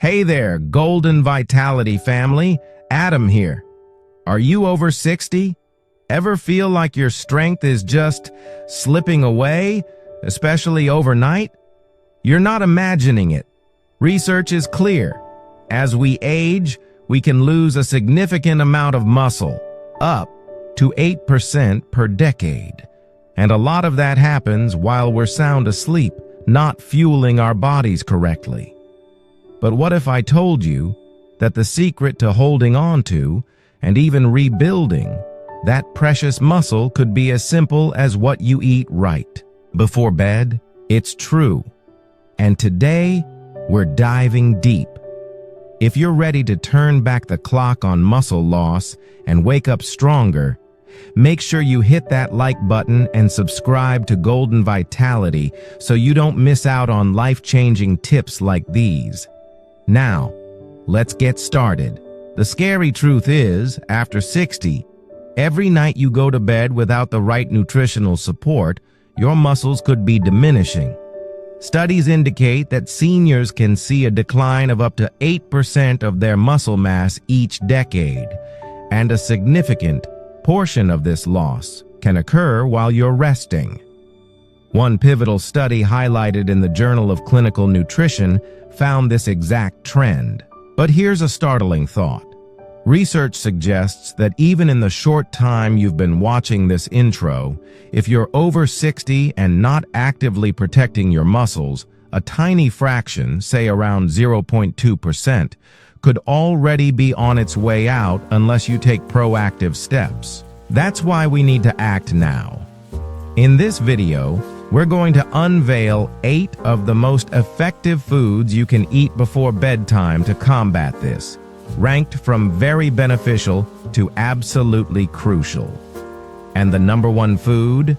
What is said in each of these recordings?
Hey there, Golden Vitality family. Adam here. Are you over 60? Ever feel like your strength is just slipping away, especially overnight? You're not imagining it. Research is clear. As we age, we can lose a significant amount of muscle, up to 8% per decade. And a lot of that happens while we're sound asleep, not fueling our bodies correctly. But what if I told you that the secret to holding on to and even rebuilding that precious muscle could be as simple as what you eat right before bed? It's true. And today, we're diving deep. If you're ready to turn back the clock on muscle loss and wake up stronger, make sure you hit that like button and subscribe to Golden Vitality so you don't miss out on life-changing tips like these. Now, let's get started. The scary truth is, after 60, every night you go to bed without the right nutritional support, your muscles could be diminishing. Studies indicate that seniors can see a decline of up to 8% of their muscle mass each decade, and a significant portion of this loss can occur while you're resting. One pivotal study highlighted in the Journal of Clinical Nutrition found this exact trend. But here's a startling thought. Research suggests that even in the short time you've been watching this intro, if you're over 60 and not actively protecting your muscles, a tiny fraction, say around 0.2%, could already be on its way out unless you take proactive steps. That's why we need to act now. In this video, we're going to unveil 8 of the most effective foods you can eat before bedtime to combat this, ranked from very beneficial to absolutely crucial. And the number 1 food?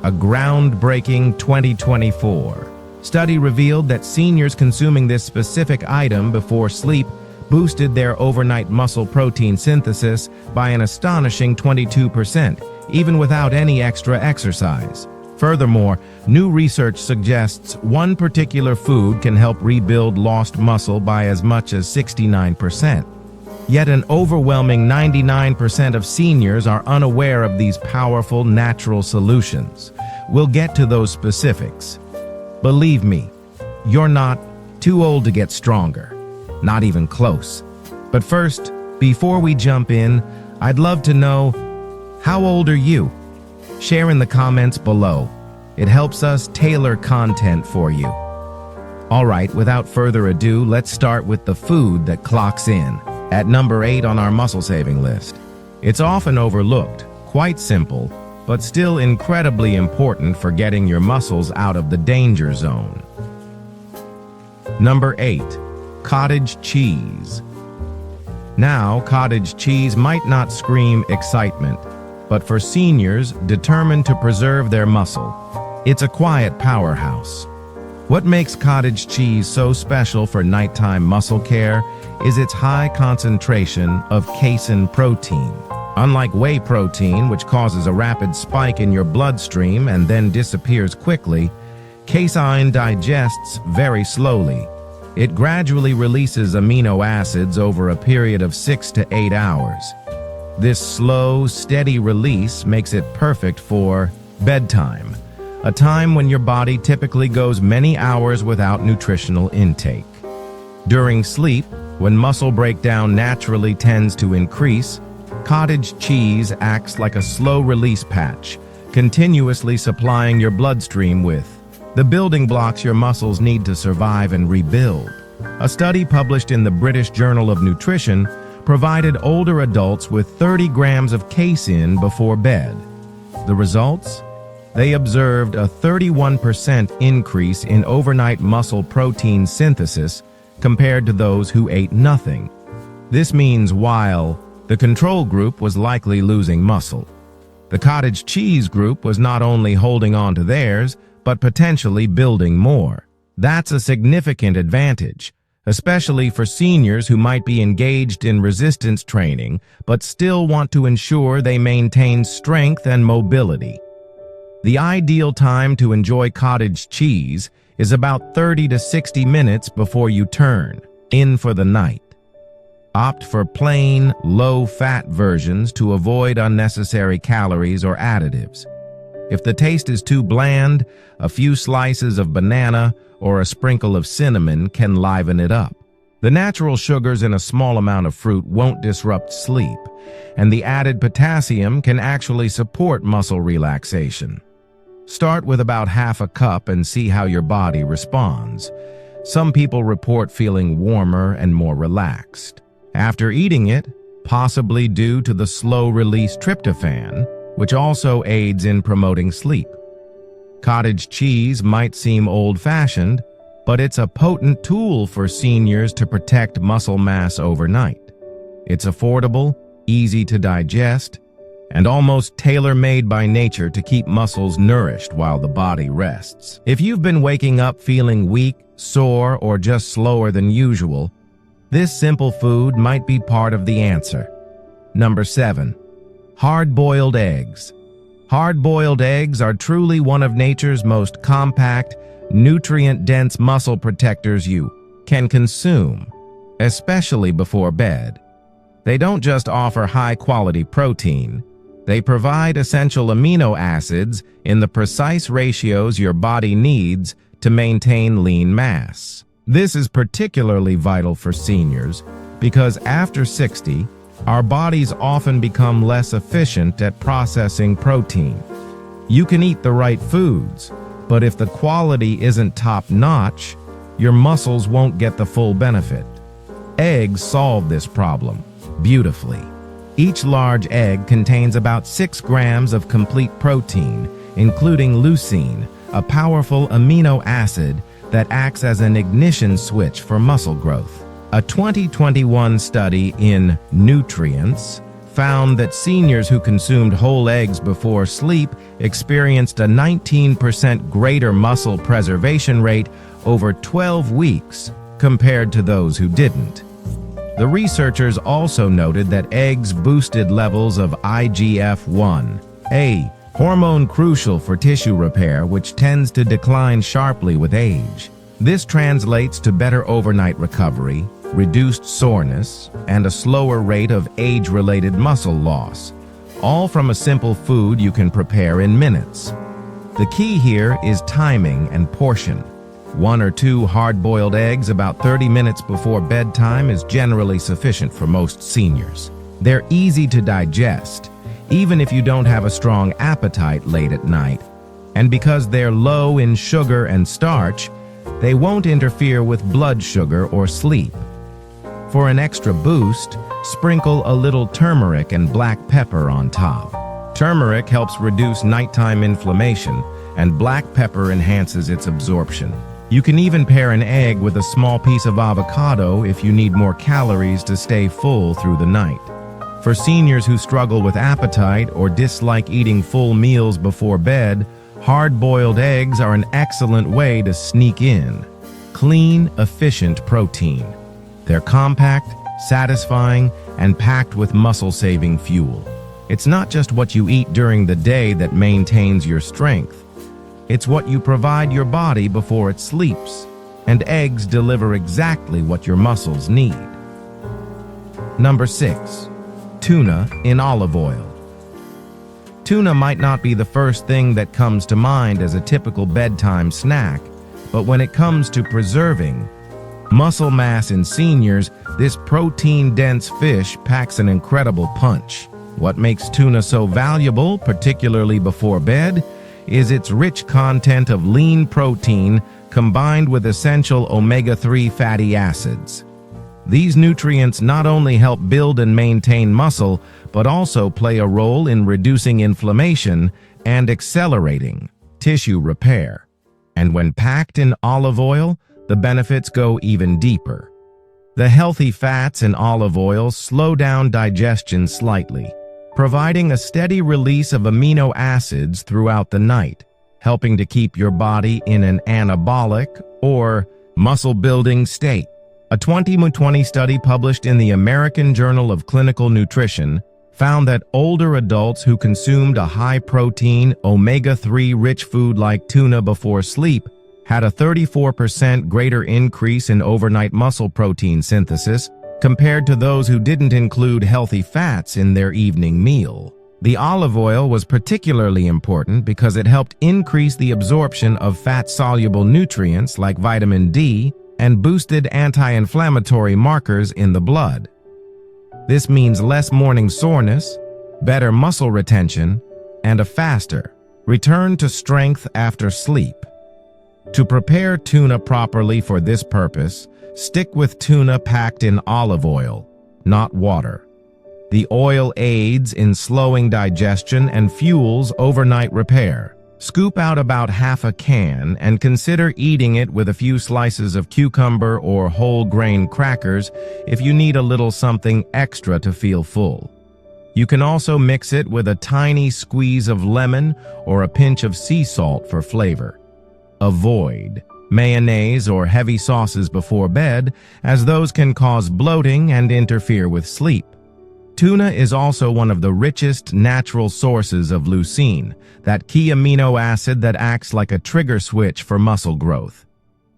A groundbreaking 2024 study revealed that seniors consuming this specific item before sleep boosted their overnight muscle protein synthesis by an astonishing 22%, even without any extra exercise. Furthermore, new research suggests one particular food can help rebuild lost muscle by as much as 69%. Yet an overwhelming 99% of seniors are unaware of these powerful natural solutions. We'll get to those specifics. Believe me, you're not too old to get stronger. Not even close. But first, before we jump in, I'd love to know, how old are you? Share in the comments below. It helps us tailor content for you. All right, without further ado, let's start with the food that clocks in. At number 8 on our muscle-saving list. It's often overlooked, quite simple, but still incredibly important for getting your muscles out of the danger zone. Number 8. Cottage cheese. Now, cottage cheese might not scream excitement, but for seniors determined to preserve their muscle, it's a quiet powerhouse. What makes cottage cheese so special for nighttime muscle care is its high concentration of casein protein. Unlike whey protein, which causes a rapid spike in your bloodstream and then disappears quickly, casein digests very slowly. It gradually releases amino acids over a period of 6 to 8 hours. This slow, steady release makes it perfect for bedtime, a time when your body typically goes many hours without nutritional intake. During sleep, when muscle breakdown naturally tends to increase, cottage cheese acts like a slow-release patch, continuously supplying your bloodstream with the building blocks your muscles need to survive and rebuild. A study published in the British Journal of Nutrition provided older adults with 30 grams of casein before bed. The results? They observed a 31% increase in overnight muscle protein synthesis compared to those who ate nothing. This means while the control group was likely losing muscle, the cottage cheese group was not only holding on to theirs, but potentially building more. That's a significant advantage, especially for seniors who might be engaged in resistance training but still want to ensure they maintain strength and mobility. The ideal time to enjoy cottage cheese is about 30 to 60 minutes before you turn. in for the night. Opt for plain, low-fat versions to avoid unnecessary calories or additives. If the taste is too bland, a few slices of banana or a sprinkle of cinnamon can liven it up. The natural sugars in a small amount of fruit won't disrupt sleep, and the added potassium can actually support muscle relaxation. Start with about half a cup and see how your body responds. Some people report feeling warmer and more relaxed after eating it, possibly due to the slow-release tryptophan, which also aids in promoting sleep. Cottage cheese might seem old-fashioned, but it's a potent tool for seniors to protect muscle mass overnight. It's affordable, easy to digest, and almost tailor-made by nature to keep muscles nourished while the body rests. If you've been waking up feeling weak, sore, or just slower than usual, this simple food might be part of the answer. Number 7. Hard-boiled eggs. Hard-boiled eggs are truly one of nature's most compact, nutrient-dense muscle protectors you can consume, especially before bed. They don't just offer high-quality protein. They provide essential amino acids in the precise ratios your body needs to maintain lean mass. This is particularly vital for seniors because after 60, our bodies often become less efficient at processing protein. You can eat the right foods, but if the quality isn't top-notch, your muscles won't get the full benefit. Eggs solve this problem beautifully. Each large egg contains about 6 grams of complete protein, including leucine, a powerful amino acid that acts as an ignition switch for muscle growth. A 2021 study in Nutrients found that seniors who consumed whole eggs before sleep experienced a 19% greater muscle preservation rate over 12 weeks compared to those who didn't. The researchers also noted that eggs boosted levels of IGF-1, a hormone crucial for tissue repair, which tends to decline sharply with age. This translates to better overnight recovery, reduced soreness, and a slower rate of age-related muscle loss, all from a simple food you can prepare in minutes. The key here is timing and portion. 1 or 2 hard-boiled eggs about 30 minutes before bedtime is generally sufficient for most seniors. They're easy to digest, even if you don't have a strong appetite late at night. And because they're low in sugar and starch, they won't interfere with blood sugar or sleep. For an extra boost, sprinkle a little turmeric and black pepper on top. Turmeric helps reduce nighttime inflammation, and black pepper enhances its absorption. You can even pair an egg with a small piece of avocado if you need more calories to stay full through the night. For seniors who struggle with appetite or dislike eating full meals before bed, hard-boiled eggs are an excellent way to sneak in clean, efficient protein. They're compact, satisfying, and packed with muscle-saving fuel. It's not just what you eat during the day that maintains your strength. It's what you provide your body before it sleeps, and eggs deliver exactly what your muscles need. Number 6. Tuna in olive oil. Tuna might not be the first thing that comes to mind as a typical bedtime snack, but when it comes to preserving muscle mass in seniors, this protein-dense fish packs an incredible punch. What makes tuna so valuable, particularly before bed, is its rich content of lean protein combined with essential omega-3 fatty acids. These nutrients not only help build and maintain muscle, but also play a role in reducing inflammation and accelerating tissue repair. And when packed in olive oil, the benefits go even deeper. The healthy fats in olive oil slow down digestion slightly, providing a steady release of amino acids throughout the night, helping to keep your body in an anabolic or muscle-building state. A 2020 study published in the American Journal of Clinical Nutrition found that older adults who consumed a high-protein, omega-3 rich food like tuna before sleep had a 34% greater increase in overnight muscle protein synthesis compared to those who didn't include healthy fats in their evening meal. The olive oil was particularly important because it helped increase the absorption of fat-soluble nutrients like vitamin D and boosted anti-inflammatory markers in the blood. This means less morning soreness, better muscle retention, and a faster return to strength after sleep. To prepare tuna properly for this purpose, stick with tuna packed in olive oil, not water. The oil aids in slowing digestion and fuels overnight repair. Scoop out about half a can and consider eating it with a few slices of cucumber or whole grain crackers if you need a little something extra to feel full. You can also mix it with a tiny squeeze of lemon or a pinch of sea salt for flavor. Avoid mayonnaise or heavy sauces before bed, as those can cause bloating and interfere with sleep. Tuna is also one of the richest natural sources of leucine, that key amino acid that acts like a trigger switch for muscle growth.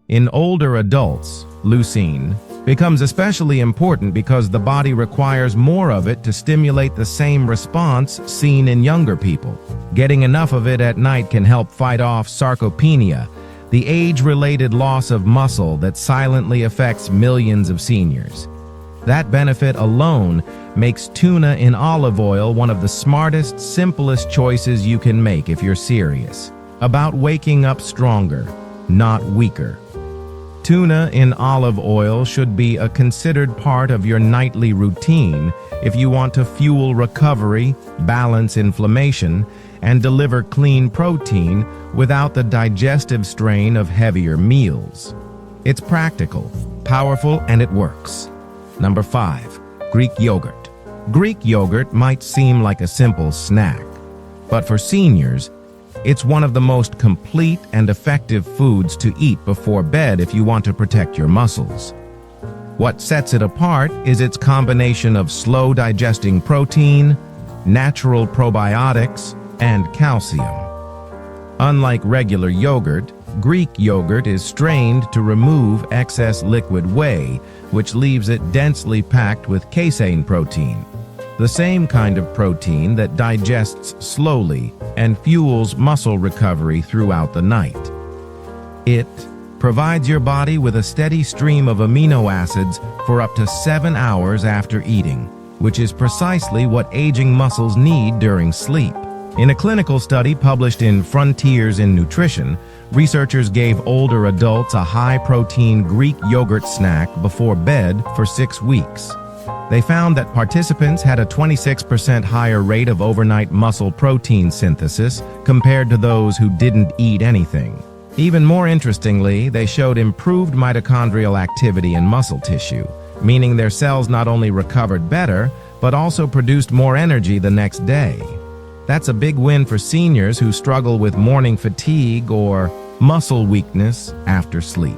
In older adults, leucine becomes especially important because the body requires more of it to stimulate the same response seen in younger people. Getting enough of it at night can help fight off sarcopenia, the age-related loss of muscle that silently affects millions of seniors. That benefit alone makes tuna in olive oil one of the smartest, simplest choices you can make if you're serious about waking up stronger, not weaker. Tuna in olive oil should be a considered part of your nightly routine if you want to fuel recovery, balance inflammation, and deliver clean protein without the digestive strain of heavier meals. It's practical, powerful, and it works. Number 5. Greek yogurt. Greek yogurt might seem like a simple snack, but for seniors, it's one of the most complete and effective foods to eat before bed if you want to protect your muscles. What sets it apart is its combination of slow-digesting protein, natural probiotics, and calcium. Unlike regular yogurt, Greek yogurt is strained to remove excess liquid whey, which leaves it densely packed with casein protein, the same kind of protein that digests slowly and fuels muscle recovery throughout the night. It provides your body with a steady stream of amino acids for up to 7 hours after eating, which is precisely what aging muscles need during sleep. In a clinical study published in Frontiers in Nutrition, researchers gave older adults a high-protein Greek yogurt snack before bed for 6 weeks. They found that participants had a 26% higher rate of overnight muscle protein synthesis compared to those who didn't eat anything. Even more interestingly, they showed improved mitochondrial activity in muscle tissue, meaning their cells not only recovered better, but also produced more energy the next day. That's a big win for seniors who struggle with morning fatigue or muscle weakness after sleep.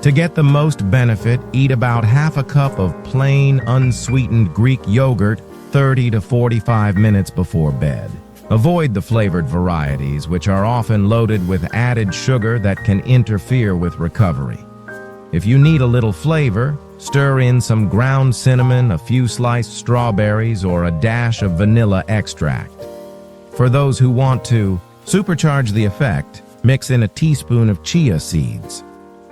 To get the most benefit, eat about half a cup of plain, unsweetened Greek yogurt 30 to 45 minutes before bed. Avoid the flavored varieties, which are often loaded with added sugar that can interfere with recovery. If you need a little flavor, stir in some ground cinnamon, a few sliced strawberries, or a dash of vanilla extract. For those who want to supercharge the effect, mix in a teaspoon of chia seeds.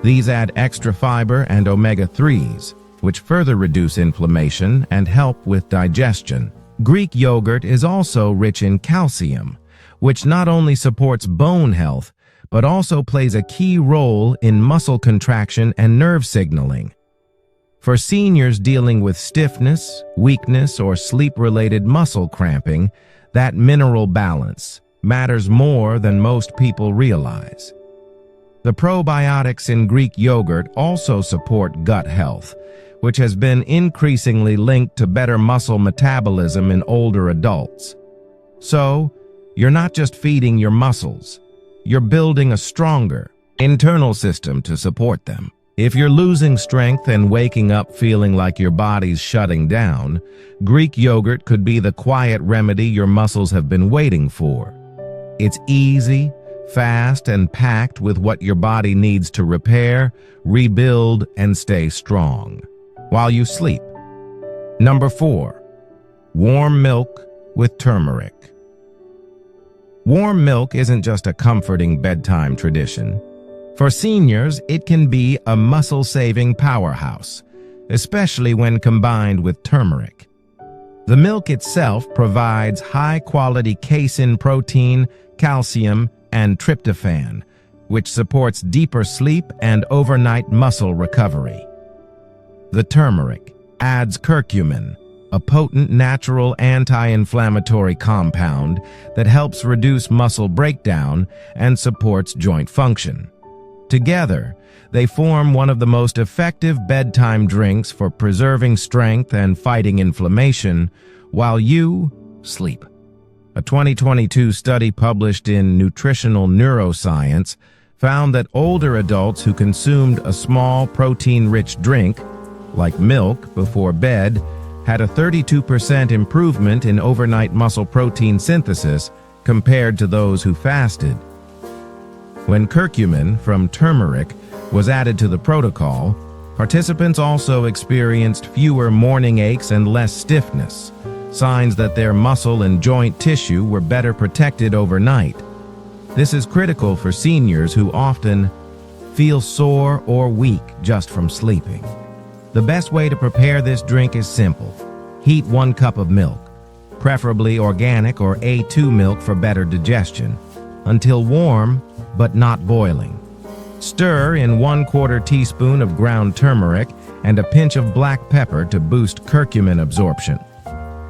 These add extra fiber and omega-3s, which further reduce inflammation and help with digestion. Greek yogurt is also rich in calcium, which not only supports bone health, but also plays a key role in muscle contraction and nerve signaling. For seniors dealing with stiffness, weakness, or sleep-related muscle cramping, that mineral balance matters more than most people realize. The probiotics in Greek yogurt also support gut health, which has been increasingly linked to better muscle metabolism in older adults. So, you're not just feeding your muscles, you're building a stronger internal system to support them. If you're losing strength and waking up feeling like your body's shutting down, Greek yogurt could be the quiet remedy your muscles have been waiting for. It's easy, fast, and packed with what your body needs to repair, rebuild, and stay strong while you sleep. Number 4. Warm milk with turmeric. Warm milk isn't just a comforting bedtime tradition. For seniors, it can be a muscle-saving powerhouse, especially when combined with turmeric. The milk itself provides high-quality casein protein, calcium, and tryptophan, which supports deeper sleep and overnight muscle recovery. The turmeric adds curcumin, a potent natural anti-inflammatory compound that helps reduce muscle breakdown and supports joint function. Together, they form one of the most effective bedtime drinks for preserving strength and fighting inflammation while you sleep. A 2022 study published in Nutritional Neuroscience found that older adults who consumed a small protein-rich drink, like milk, before bed had a 32% improvement in overnight muscle protein synthesis compared to those who fasted. When curcumin from turmeric was added to the protocol, participants also experienced fewer morning aches and less stiffness, signs that their muscle and joint tissue were better protected overnight. This is critical for seniors who often feel sore or weak just from sleeping. The best way to prepare this drink is simple. Heat 1 cup of milk, preferably organic or A2 milk for better digestion, until warm but not boiling. Stir in 1/4 teaspoon of ground turmeric and a pinch of black pepper to boost curcumin absorption.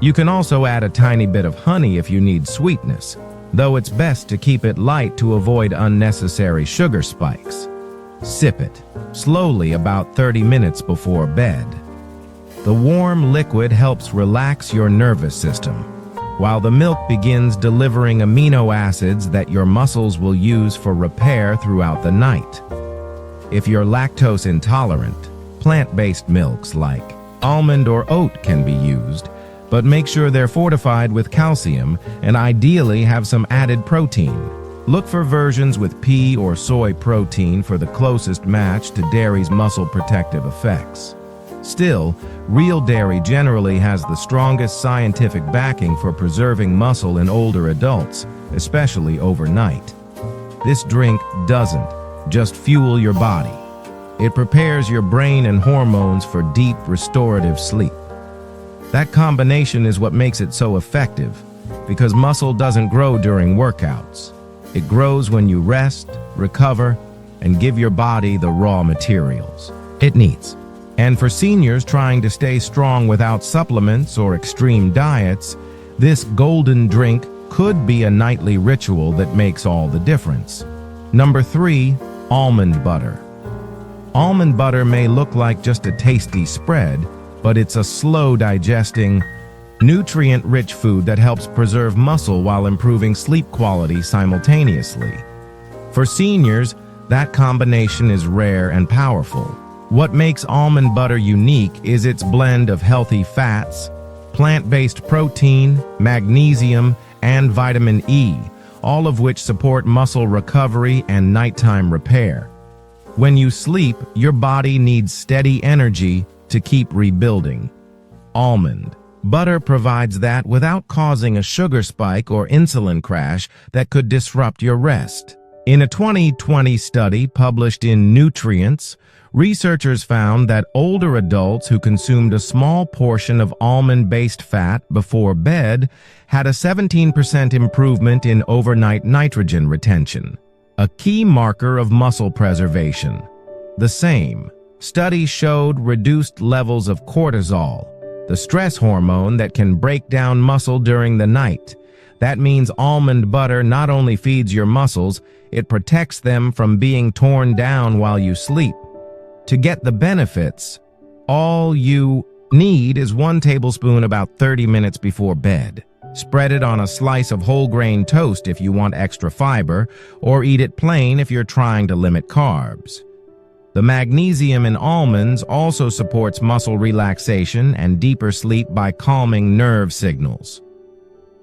You can also add a tiny bit of honey if you need sweetness, though it's best to keep it light to avoid unnecessary sugar spikes. Sip it slowly about 30 minutes before bed. The warm liquid helps relax your nervous system, while the milk begins delivering amino acids that your muscles will use for repair throughout the night. If you're lactose intolerant, plant-based milks like almond or oat can be used, but make sure they're fortified with calcium and ideally have some added protein. Look for versions with pea or soy protein for the closest match to dairy's muscle protective effects. Still, real dairy generally has the strongest scientific backing for preserving muscle in older adults, especially overnight. This drink doesn't just fuel your body. It prepares your brain and hormones for deep, restorative sleep. That combination is what makes it so effective, because muscle doesn't grow during workouts. It grows when you rest, recover, and give your body the raw materials it needs. And for seniors trying to stay strong without supplements or extreme diets, this golden drink could be a nightly ritual that makes all the difference. Number 3, almond butter. Almond butter may look like just a tasty spread, but it's a slow-digesting, nutrient-rich food that helps preserve muscle while improving sleep quality simultaneously. For seniors, that combination is rare and powerful. What makes almond butter unique is its blend of healthy fats, plant-based protein, magnesium, and vitamin E, all of which support muscle recovery and nighttime repair. When you sleep, your body needs steady energy to keep rebuilding. Almond butter provides that without causing a sugar spike or insulin crash that could disrupt your rest. In a 2020 study published in Nutrients, researchers found that older adults who consumed a small portion of almond-based fat before bed had a 17% improvement in overnight nitrogen retention, a key marker of muscle preservation. The same study showed reduced levels of cortisol, the stress hormone that can break down muscle during the night. That means almond butter not only feeds your muscles, it protects them from being torn down while you sleep. To get the benefits, all you need is 1 tablespoon about 30 minutes before bed. Spread it on a slice of whole grain toast if you want extra fiber, or eat it plain if you're trying to limit carbs. The magnesium in almonds also supports muscle relaxation and deeper sleep by calming nerve signals.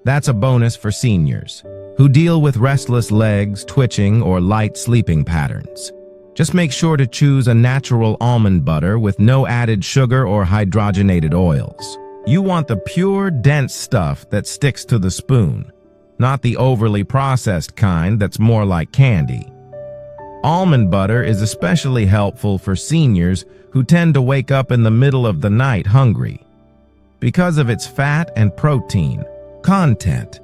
That's a bonus for seniors who deal with restless legs, twitching, or light sleeping patterns. Just make sure to choose a natural almond butter with no added sugar or hydrogenated oils. You want the pure, dense stuff that sticks to the spoon, not the overly processed kind that's more like candy. Almond butter is especially helpful for seniors who tend to wake up in the middle of the night hungry. Because of its fat and protein content,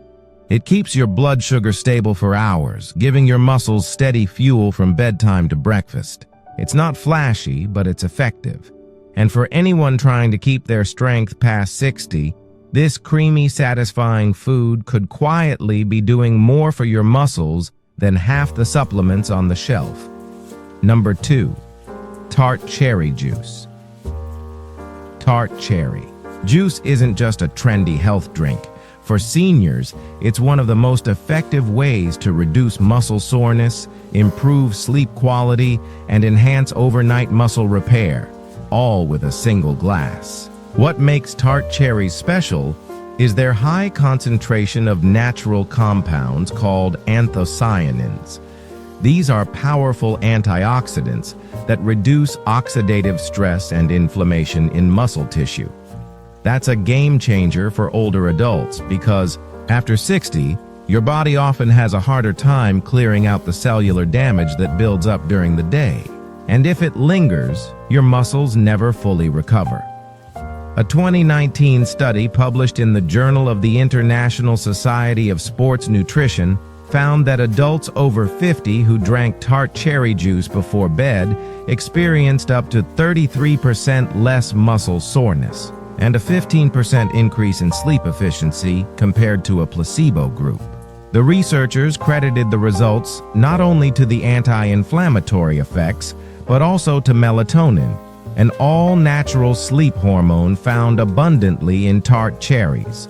it keeps your blood sugar stable for hours, giving your muscles steady fuel from bedtime to breakfast. It's not flashy, but it's effective. And for anyone trying to keep their strength past 60, this creamy, satisfying food could quietly be doing more for your muscles than half the supplements on the shelf. Number 2. Tart cherry juice. Tart cherry juice isn't just a trendy health drink. For seniors, it's one of the most effective ways to reduce muscle soreness, improve sleep quality, and enhance overnight muscle repair, all with a single glass. What makes Tart cherries special is their high concentration of natural compounds called anthocyanins. These are powerful antioxidants that reduce oxidative stress and inflammation in muscle tissue. That's a game changer for older adults because after 60, your body often has a harder time clearing out the cellular damage that builds up during the day. And if it lingers, your muscles never fully recover. A 2019 study published in the Journal of the International Society of Sports Nutrition found that adults over 50 who drank Tart cherry juice before bed experienced up to 33% less muscle soreness and a 15% increase in sleep efficiency compared to a placebo group. The researchers credited the results not only to the anti-inflammatory effects, but also to melatonin, an all-natural sleep hormone found abundantly in tart cherries.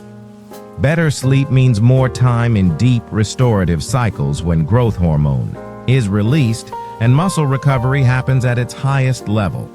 Better sleep means more time in deep restorative cycles when growth hormone is released and muscle recovery happens at its highest level.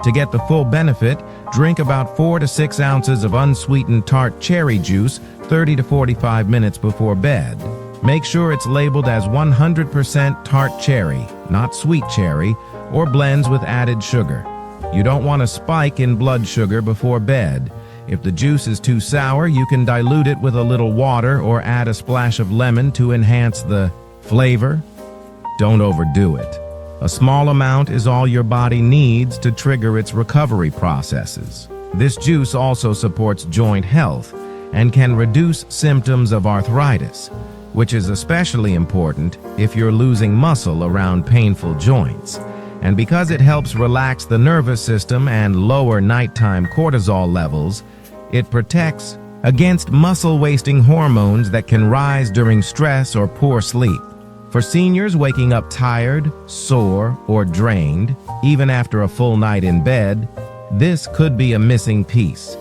To get the full benefit, drink about 4 to 6 ounces of unsweetened tart cherry juice 30 to 45 minutes before bed. Make sure it's labeled as 100% tart cherry, not sweet cherry, or blends with added sugar. You don't want a spike in blood sugar before bed. If the juice is too sour, you can dilute it with a little water or add a splash of lemon to enhance the flavor. Don't overdo it. A small amount is all your body needs to trigger its recovery processes. This juice also supports joint health and can reduce symptoms of arthritis, which is especially important if you're losing muscle around painful joints. And because it helps relax the nervous system and lower nighttime cortisol levels, it protects against muscle-wasting hormones that can rise during stress or poor sleep. For seniors waking up tired, sore, or drained, even after a full night in bed, this could be a missing piece.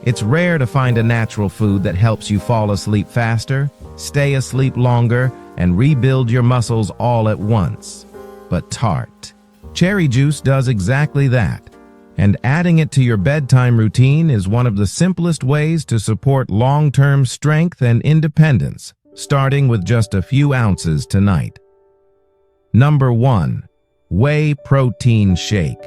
It's rare to find a natural food that helps you fall asleep faster, stay asleep longer, and rebuild your muscles all at once. But Tart cherry juice does exactly that. And adding it to your bedtime routine is one of the simplest ways to support long-term strength and independence, starting with just a few ounces tonight. Number 1. Whey protein shake.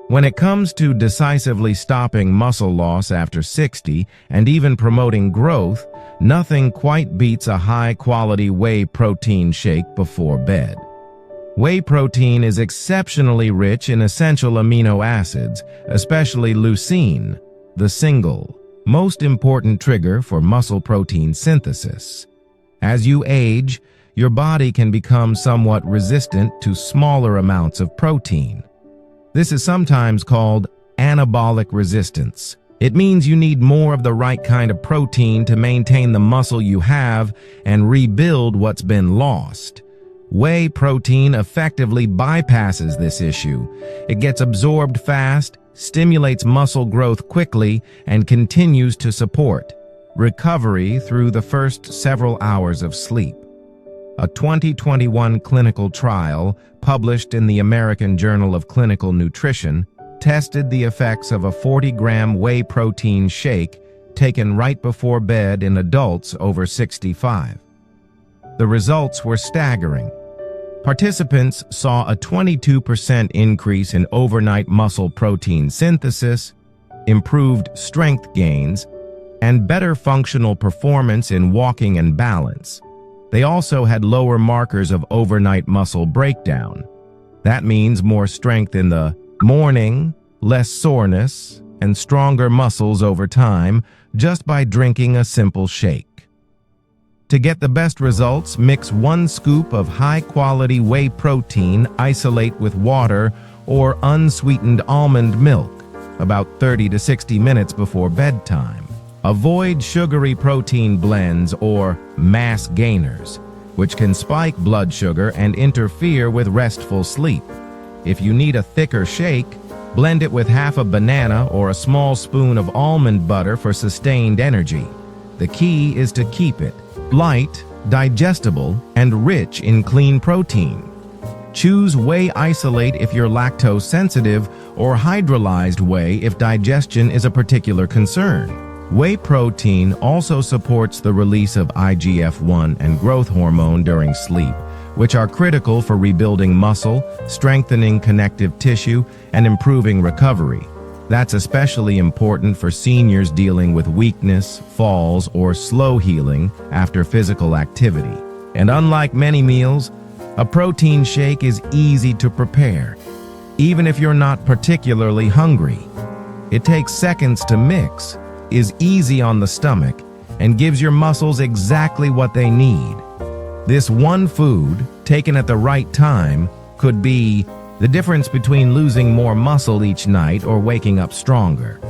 When it comes to decisively stopping muscle loss after 60 and even promoting growth, nothing quite beats a high-quality whey protein shake before bed. Whey protein is exceptionally rich in essential amino acids, especially leucine, the single most important trigger for muscle protein synthesis. As you age, your body can become somewhat resistant to smaller amounts of protein. This is sometimes called anabolic resistance. It means you need more of the right kind of protein to maintain the muscle you have and rebuild what's been lost. Whey protein effectively bypasses this issue. It gets absorbed fast, stimulates muscle growth quickly, and continues to support recovery through the first several hours of sleep. A 2021 clinical trial published in the American Journal of Clinical Nutrition tested the effects of a 40-gram whey protein shake taken right before bed in adults over 65. The results were staggering. Participants saw a 22% increase in overnight muscle protein synthesis, improved strength gains, and better functional performance in walking and balance. They also had lower markers of overnight muscle breakdown. That means more strength in the morning, less soreness, and stronger muscles over time just by drinking a simple shake. To get the best results, mix 1 scoop of high-quality whey protein isolate with water or unsweetened almond milk about 30 to 60 minutes before bedtime. Avoid sugary protein blends or mass gainers, which can spike blood sugar and interfere with restful sleep. If you need a thicker shake, blend it with half a banana or a small spoon of almond butter for sustained energy. The key is to keep it light, digestible, and rich in clean protein. Choose whey isolate if you're lactose sensitive or hydrolyzed whey if digestion is a particular concern. Whey protein also supports the release of IGF-1 and growth hormone during sleep, which are critical for rebuilding muscle, strengthening connective tissue, and improving recovery. That's especially important for seniors dealing with weakness, falls, or slow healing after physical activity. And unlike many meals, a protein shake is easy to prepare, even if you're not particularly hungry. It takes seconds to mix, is easy on the stomach, and gives your muscles exactly what they need. This one food, taken at the right time, could be the difference between losing more muscle each night or waking up stronger.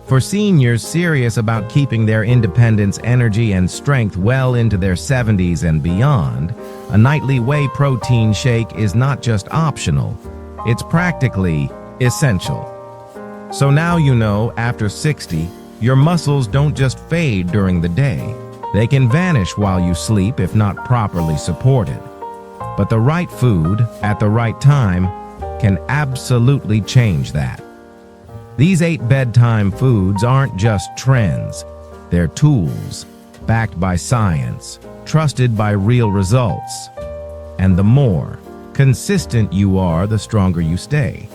For seniors serious about keeping their independence, energy, and strength well into their 70s and beyond, a nightly whey protein shake is not just optional, it's practically essential. So now you know, after 60, your muscles don't just fade during the day. They can vanish while you sleep if not properly supported. But the right food, at the right time, can absolutely change that. These 8 bedtime foods aren't just trends. They're tools, backed by science, trusted by real results. And the more consistent you are, the stronger you stay.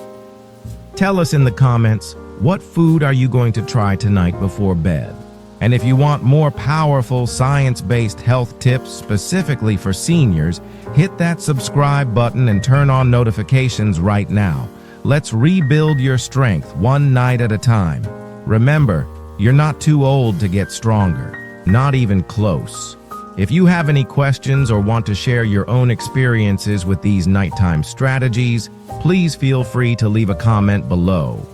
Tell us in the comments, what food are you going to try tonight before bed? And if you want more powerful science-based health tips specifically for seniors, hit that subscribe button and turn on notifications right now. Let's rebuild your strength one night at a time. Remember, you're not too old to get stronger, not even close. If you have any questions or want to share your own experiences with these nighttime strategies, please feel free to leave a comment below.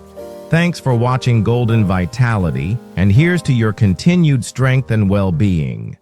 Thanks for watching Golden Vitality, and here's to your continued strength and well-being.